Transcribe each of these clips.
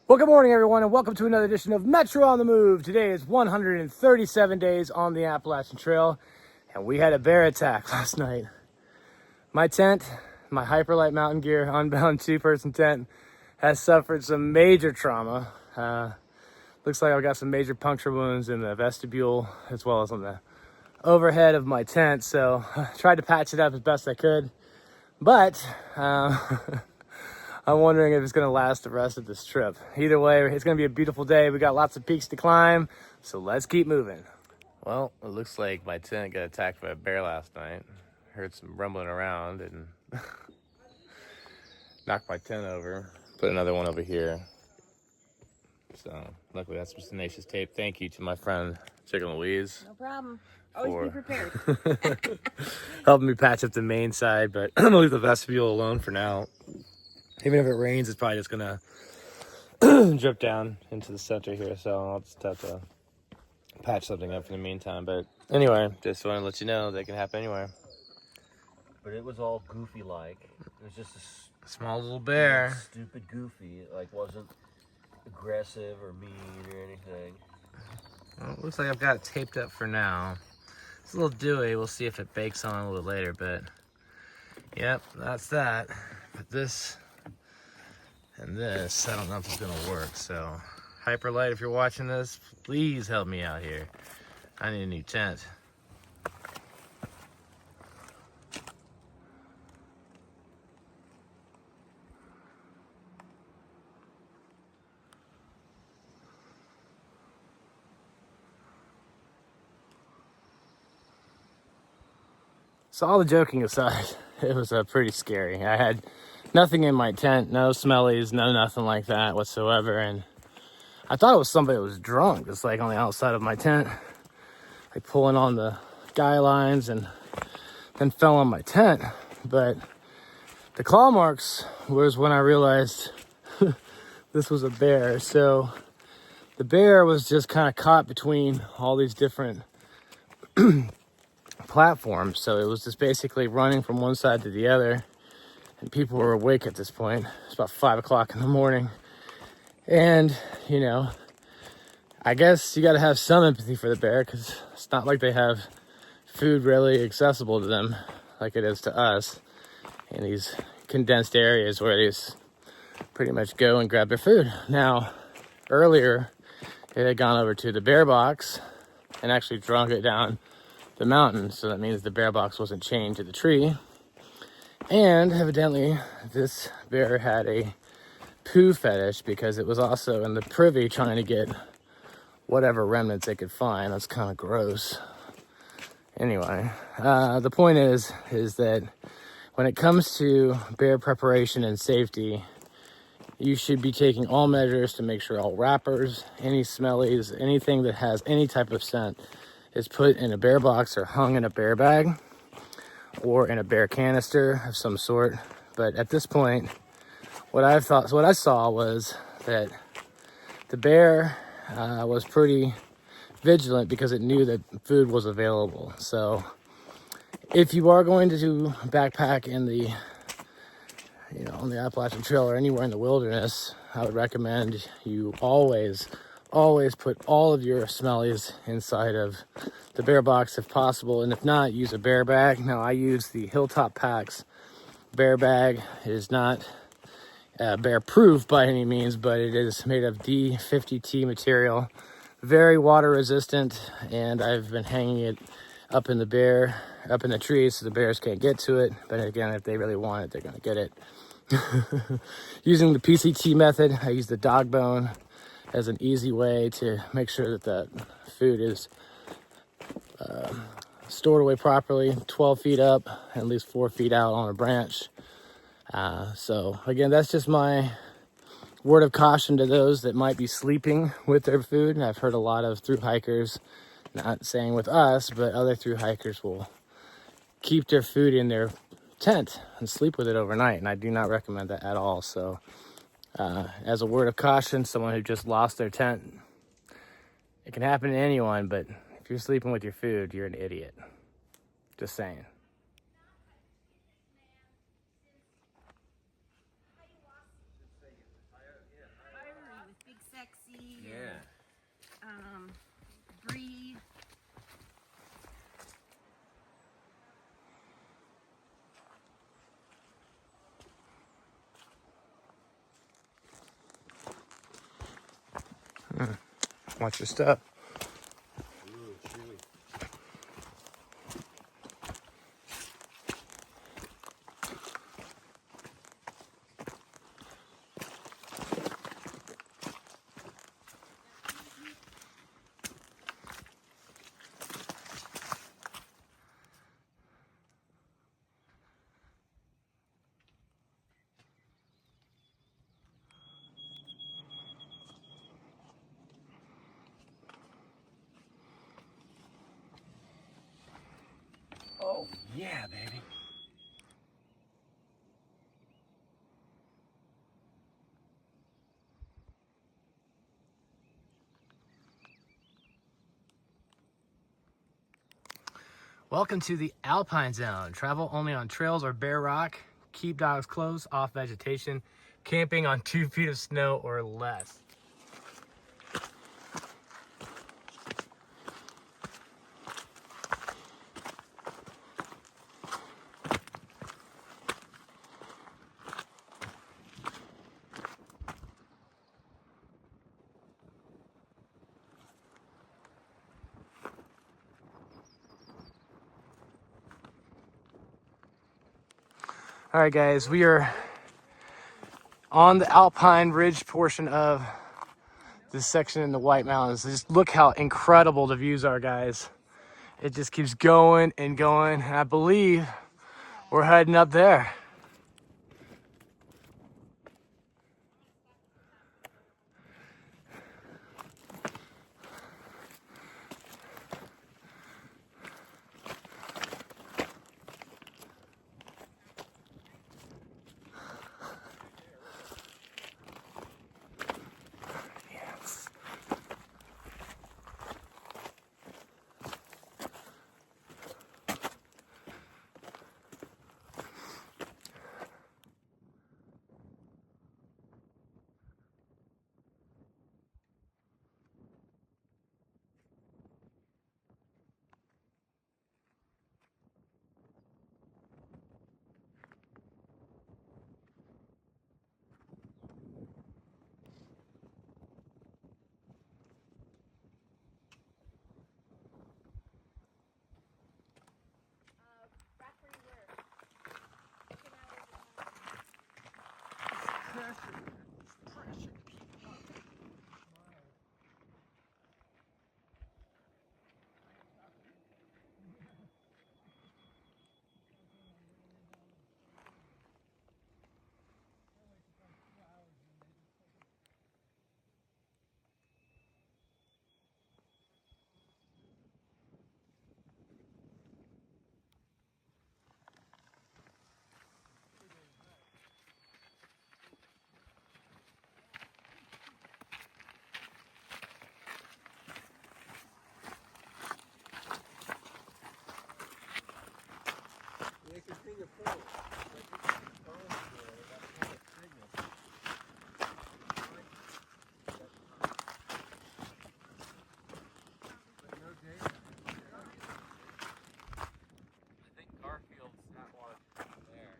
Well, good morning, everyone, and welcome to another edition of Metro on the Move. Today is 137 days on the Appalachian Trail, and we had a bear attack last night. My tent, my Hyperlite mountain gear, unbound two-person tent, has suffered some major trauma. Looks like I've got some major puncture wounds in the vestibule as well as on the overhead of my tent, so I tried to patch it up as best I could, but I'm wondering if it's going to last the rest of this trip. Either way, it's going to be a beautiful day. We got lots of peaks to climb, so let's keep moving. Well, it looks like my tent got attacked by a bear last night. Heard some rumbling around and knocked my tent over. Put another one over here. So luckily that's some tenacious tape. Thank you to my friend Chicken Louise. No problem. Always be prepared. Helping me patch up the main side, but I'm gonna leave the vestibule alone for now. Even if it rains, it's probably just gonna drip down into the center here, so I'll just have to patch something up in the meantime. But anyway, just want to let you know that can happen anywhere. But it was all goofy-like. It was just a Small little bear. stupid goofy. It like wasn't aggressive or mean or anything. Well, it looks like I've got it taped up for now. It's a little dewy. We'll see if it bakes on a little later, but yep, that's that. But this and this, I don't know if it's gonna work. So Hyperlite, if you're watching this, please help me out here. I need a new tent. So all the joking aside, it was pretty scary. I had nothing in my tent, no smellies, no nothing like that whatsoever. And I thought it was somebody that was drunk, just like on the outside of my tent, like pulling on the guy lines and then fell on my tent. But the claw marks was when I realized this was a bear. So the bear was just kind of caught between all these different platforms, so it was just basically running from one side to the other, and people were awake at this point. It's about 5 o'clock in the morning, and you know, I guess you got to have some empathy for the bear, because it's not like they have food really accessible to them like it is to us in these condensed areas where they just pretty much go and grab their food. Now, earlier it had gone over to the bear box and actually drunk it down the mountain, so that means the bear box wasn't chained to the tree. And evidently this bear had a poo fetish, because it was also in the privy trying to get whatever remnants it could find. That's kind of gross. Anyway, the point is that when it comes to bear preparation and safety, you should be taking all measures to make sure all wrappers, any smellies, anything that has any type of scent is put in a bear box or hung in a bear bag or in a bear canister of some sort. But at this point, what I saw was that the bear was pretty vigilant because it knew that food was available. So if you are going to backpack in the, on the Appalachian Trail or anywhere in the wilderness, I would recommend you always put all of your smellies inside of the bear box if possible, and if not, use a bear bag. Now, I use the Hilltop Packs bear bag. It is not bear proof by any means, but it is made of D50T material, very water resistant, and I've been hanging it up in the trees so the bears can't get to it. But again, if they really want it, they're gonna get it. Using the PCT method, I use the dog bone as an easy way to make sure that that food is stored away properly, 12 feet up, at least 4 feet out on a branch. So again, that's just my word of caution to those that might be sleeping with their food. And I've heard a lot of thru hikers, not saying with us, but other thru hikers will keep their food in their tent and sleep with it overnight. And I do not recommend that at all. So as a word of caution, someone who just lost their tent, it can happen to anyone, but if you're sleeping with your food, you're an idiot. Just saying. Watch your step. Ooh, chewy. Oh, yeah, baby. Welcome to the Alpine Zone. Travel only on trails or bare rock. Keep dogs close, off vegetation. Camping on 2 feet of snow or less. All right, guys, we are on the Alpine Ridge portion of this section in the White Mountains. Just look how incredible the views are, guys. It just keeps going and going. And I believe we're heading up there. I think Garfield's not one there.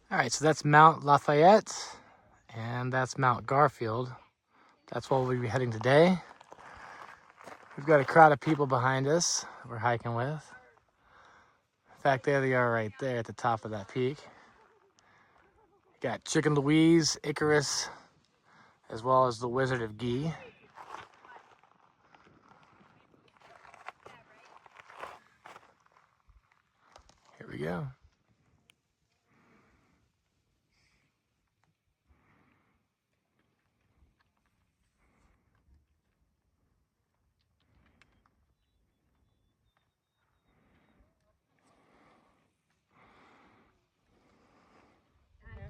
All right, so that's Mount Lafayette, and that's Mount Garfield. That's where we'll be heading today. We've got a crowd of people behind us we're hiking with. In fact, there they are right there at the top of that peak. Got Chicken Louise, Icarus, as well as the Wizard of Guy. Here we go.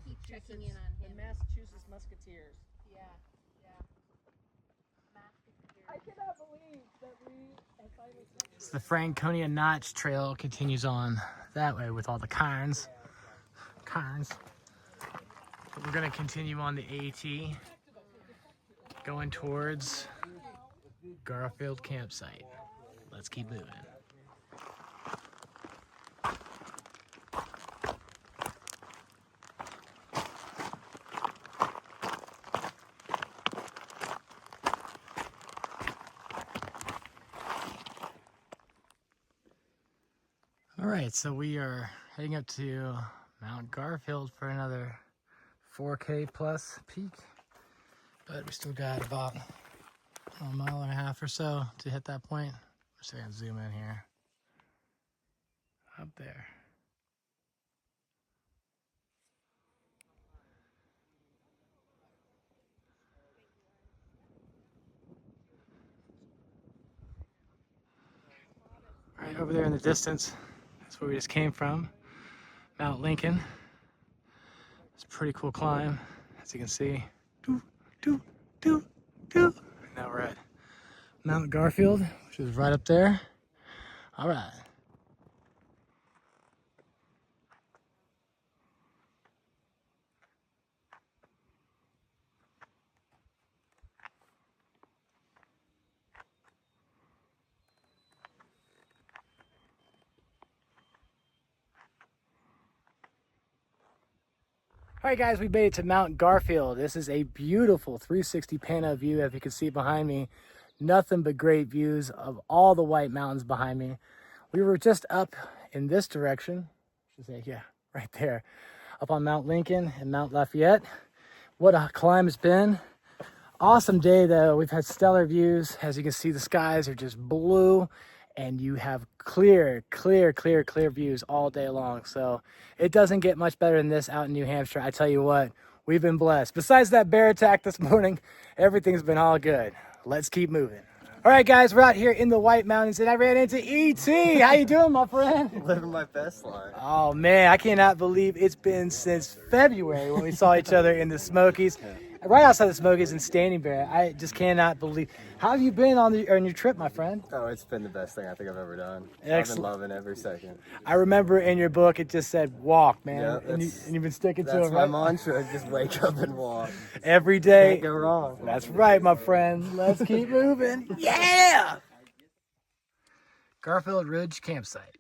Keep checking in on him. The Massachusetts Musketeers. Yeah, yeah. I cannot believe that we have finally. So the Franconia Notch Trail continues on that way with all the cairns. But we're gonna continue on the AT, going towards Garfield Campsite. Let's keep moving. All right, so we are heading up to Mount Garfield for another 4K plus peak, but we still got about a mile and a half or so to hit that point. I'm just gonna zoom in here. Up there. Right over there in the distance, that's where we just came from, Mount Lincoln. It's a pretty cool climb, as you can see. And now we're at Mount Garfield, which is right up there. All right. All right, guys, we made it to Mount Garfield. This is a beautiful 360 pano view, as you can see behind me. Nothing but great views of all the white mountains behind me. We were just up in this direction, I should say, yeah, right there, up on Mount Lincoln and Mount Lafayette. What a climb it's been. Awesome day, though. We've had stellar views. As you can see, the skies are just blue, and you have clear views all day long. So it doesn't get much better than this out in New Hampshire. I tell you what, we've been blessed. Besides that bear attack this morning, everything's been all good. Let's keep moving. All right, guys, we're out here in the White Mountains, and I ran into E.T. How you doing, my friend? Living my best life. Oh, man, I cannot believe it's been since February when we saw each other in the Smokies. Right outside the Smokies in Standing Bear. I just cannot believe. How have you been on your trip, my friend? Oh, it's been the best thing I think I've ever done. Excellent. I've been loving every second. I remember in your book it just said walk, man. Yeah, and you've been sticking to it, That's my right? mantra. Just wake up and walk. Every day. Can't go wrong. That's right, my friend. Let's keep moving. Yeah! Garfield Ridge Campsite.